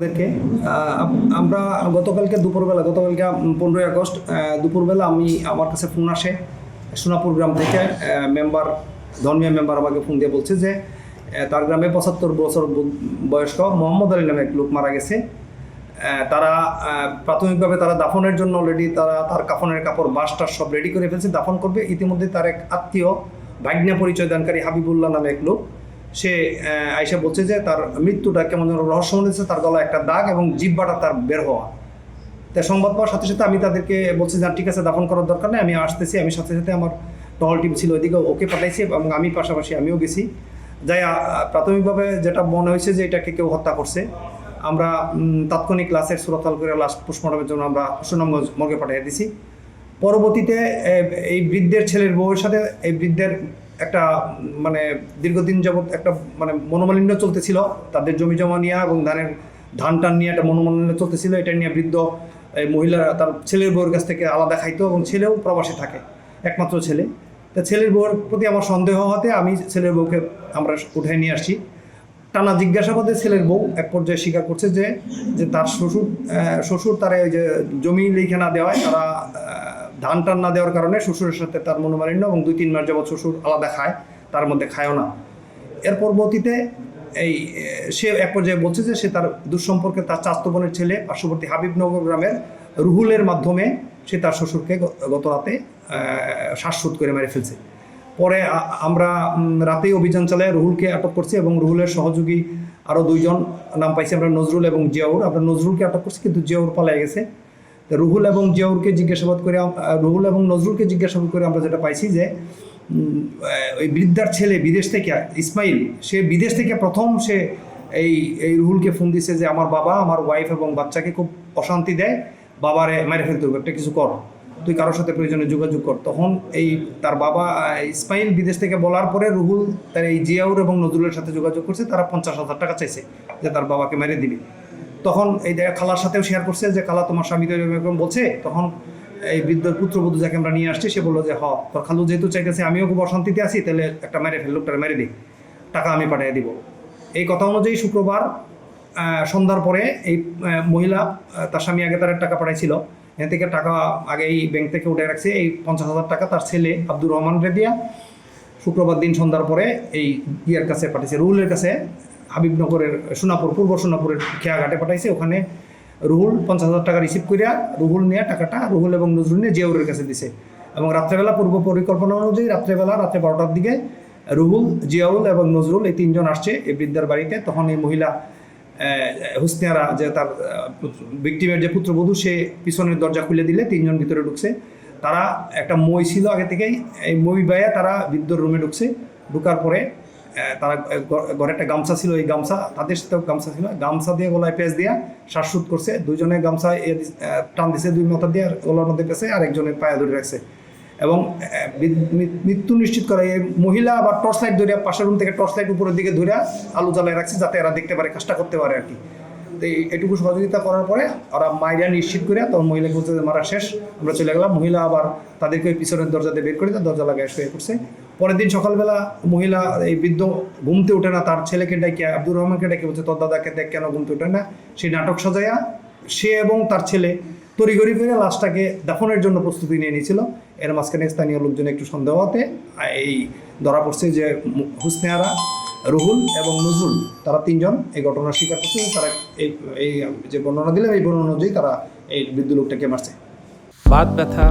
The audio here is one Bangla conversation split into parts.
ওদেরকে আমরা গতকালকে 15ই আগস্ট দুপুরবেলা আমার কাছে ফোন আসে সোনাপুর গ্রাম থেকে ধর্মীয় মেম্বার আমাকে ফোন দিয়ে বলছে যে তার গ্রামে 75 বছর বয়স্ক মোহাম্মদ আলী নামে এক লোক মারা গেছে। তারা প্রাথমিকভাবে তারা দাফনের জন্য অলরেডি তার কাফনের কাপড় বাসটা সব রেডি করে ফেলছে, দাফন করবে। ইতিমধ্যে তার এক আত্মীয় ভাগ্নে পরিচয় দানকারী হাবিবুল্লাহ নামে এক লোক, সে আইসা বলছে যে তার মৃত্যুটা কেমন যেন রহস্যময় হয়েছে, তার গলায় একটা দাগ এবং জিহ্বাটা তার বের হওয়া। তাই সংবাদ পাওয়ার সাথে সাথে আমি তাদেরকে বলছি যে ঠিক আছে, দাফন করার দরকার নেই, আমি আসতেছি। আমি সাথে সাথে আমার টহল টিম ছিল ওইদিকে, ওকে পাঠাইছি এবং আমি পাশাপাশি আমিও গেছি। যাই প্রাথমিকভাবে যেটা মনে হয়েছে যে এটাকে কেউ হত্যা করছে। আমরা তাৎক্ষণিক লাশের সুরতাল করে লাশ পোস্টমর্টমের জন্য আমরা সুনামগঞ্জ মর্গে পাঠিয়ে দিছি। পরবর্তীতে এই বৃদ্ধের ছেলের বউয়ের সাথে এই বৃদ্ধের একটা দীর্ঘদিন যাবৎ একটা মনোমালিন্য চলতেছিল, তাদের জমি জমা নিয়ে এবং ধান টান নিয়ে একটা মনোমালিন্য চলতেছিল। এটা নিয়ে বৃদ্ধ মহিলা তার ছেলের বউয়ের কাছ থেকে আলাদা খাইতো এবং ছেলেও প্রবাসে থাকে, একমাত্র ছেলে। তা ছেলের বউয়ের প্রতি আমার সন্দেহ হতে আমি ছেলের বউকে আমরা উঠাই নিয়ে আসছি। টানা জিজ্ঞাসাবাদে ছেলের বউ এক পর্যায়ে স্বীকার করছে যে তার শ্বশুর তার ওই যে জমি লিখে না দেওয়ায়, তারা ধান টান না দেওয়ার কারণে শ্বশুরের সাথে তার মনোমালিন্য এবং 2-3 মাস যাবৎ শ্বশুর আলাদা খায়, তার মধ্যে খায়ও না। এর পরবর্তীতে সে এক পর্যায়ে বলছে যে সে তার দুঃসম্পর্কে তার চাচাতো বোনের ছেলে পার্শ্ববর্তী হাবিবনগর গ্রামের রুহুলের মাধ্যমে সে তার শ্বশুরকে গত রাতে শ্বাসরোধ করে মেরে ফেলছে। পরে আমরা রাতেই অভিযান চালায় রুহুলকে আটক করছি এবং রুহুলের সহযোগী আরও 2 জন নাম পাইছি আমরা, নজরুল এবং জিয়াউর। আমরা নজরুলকে আটক করছি, কিন্তু জিয়াউর পালিয়ে গেছে। রুহুল এবং নজরুলকে জিজ্ঞাসাবাদ করে আমরা যেটা পাইছি যে ওই বৃদ্ধার ছেলে বিদেশ থেকে, ইসমাইল, সে বিদেশ থেকে প্রথম সে এই রুহুলকে ফোন দিছে যে আমার বাবা আমার ওয়াইফ এবং বাচ্চাকে খুব অশান্তি দেয়, বাবারে মেরে ফেলতে হবে, একটা কিছু কর, তুই কারোর সাথে প্রয়োজনে যোগাযোগ কর। তখন তার বাবা ইসমাইল বিদেশ থেকে বলার পরে রুহুল তার এই জিয়াউর এবং নজরুলের সাথে যোগাযোগ করছে, তারা 50,000 টাকা চাইছে যে তার বাবাকে মেরে দিবে। তখন খালার সাথেও শেয়ার করছে যে খালা তোমার স্বামী তো এরকম বলছে। তখন এই বৃদ্ধর পুত্রবধূ যাকে আমরা নিয়ে আসছি সে বললো যে তোর খালু যেহেতু চাইতেছে, আমিও খুব অশান্তিতে আছি, তাহলে একটা লোকটা মেরে দিই, টাকা আমি পাঠিয়ে দিব। এই কথা অনুযায়ী শুক্রবার সন্ধ্যার পরে এই মহিলা, তার স্বামী আগে তার টাকা পাঠাইছিল, এখান থেকে টাকা আগে এই ব্যাংক থেকে উঠে রাখছে। এই 50,000 টাকা তার ছেলে আব্দুর রহমান রেদিয়া শুক্রবার দিন সন্ধ্যার পরে এই ইয়ার কাছে পাঠিয়েছে, রুহুলের কাছে, হাবিবনগরের পূর্ব সোনাপুরের খেয়াঘাটে পাঠাইছে। ওখানে রুহুল 50,000 টাকা রিসিভ করিয়া রুহুল নিয়ে টাকাটা রুহুল এবং নজরুল নিয়ে জিয়াউরের কাছে দিছে। এবং রাত্রেবেলা পূর্ব পরিকল্পনা অনুযায়ী রাত্রে 12টার দিকে রুহুল, জিয়াউল এবং নজরুল এই 3 জন আসছে এই বৃদ্ধার বাড়িতে। তখন এই মহিলা হুসনিয়ারা, যে তার ভিকটিমের যে পুত্রবধূ, সে পিছনের দরজা খুলে দিলে 3 জন ভিতরে ঢুকছে। তারা একটা মই ছিল আগে থেকেই, এই মই বাইয়া তারা বৃদ্ধর রুমে ঢুকছে। ঢুকার পরে তারা ঘরে একটা গামছা ছিল, এই গামছা, তাদের সাথেও গামছা ছিল, গামছা দিয়ে গলায় পেঁচ দিয়া শ্বাসরোধ করছে। 2 জনের গামছা টান দিছে 2 মাথা দিয়ে, গলার মধ্যে পেঁচে আরেকজনের পায়ে ধরে রাখছে এবং মৃত্যু নিশ্চিত করে। এই মহিলা আবার টর্চ লাইট ধরিয়া পাশের রুম থেকে টর্চ লাইট উপরের দিকে ধরিয়া আলু জ্বালায় রাখছে, যাতে এরা দেখতে পারে, কাজটা করতে পারে আর কি। তো এটুকু সহযোগিতা করার পরে ওরা মাইরা নিশ্চিত করে তখন মহিলাকে বলতে মারা শেষ, আমরা চলে গেলাম। মহিলা আবার তাদেরকে ওই পিছনের দরজা দিয়ে বের করে দরজা লাগায় শুয়ে করছে। পরের দিন সকালবেলা মহিলা, এই বৃদ্ধ ঘুমতে ওঠে না, তার ছেলেকে ডেকে, আব্দুর রহমানকে ডেকে বলছে তোর দাদাকে দেখ কেন ঘুমতে ওঠে না। সেই নাটক সাজাইয়া সে এবং তার ছেলে তড়িঘড়ি করে লাশটাকে দাফনের জন্য প্রস্তুতি নিয়ে নিয়েছিল। এর মাঝখানে স্থানীয় লোকজন একটু সন্দেহ হতে ধরা পড়ছে যে হুসনিয়ারা, রুহুল এবং নজরুল, তারা 3 জন এই ঘটনার স্বীকার করছে। তারা এই যে বর্ণনা দিলেন, এই বর্ণনা অনুযায়ী তারা এই বৃদ্ধ লোকটাকে মারছে। বাত ব্যথা,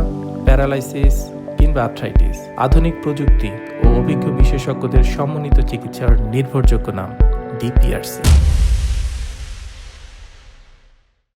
প্যারালাইসিস কিংবা আর্থ্রাইটিস, আধুনিক প্রযুক্তি ও অভিজ্ঞ বিশেষজ্ঞদের সমন্বিত চিকিৎসার নির্ভরযোগ্য নাম DPRC।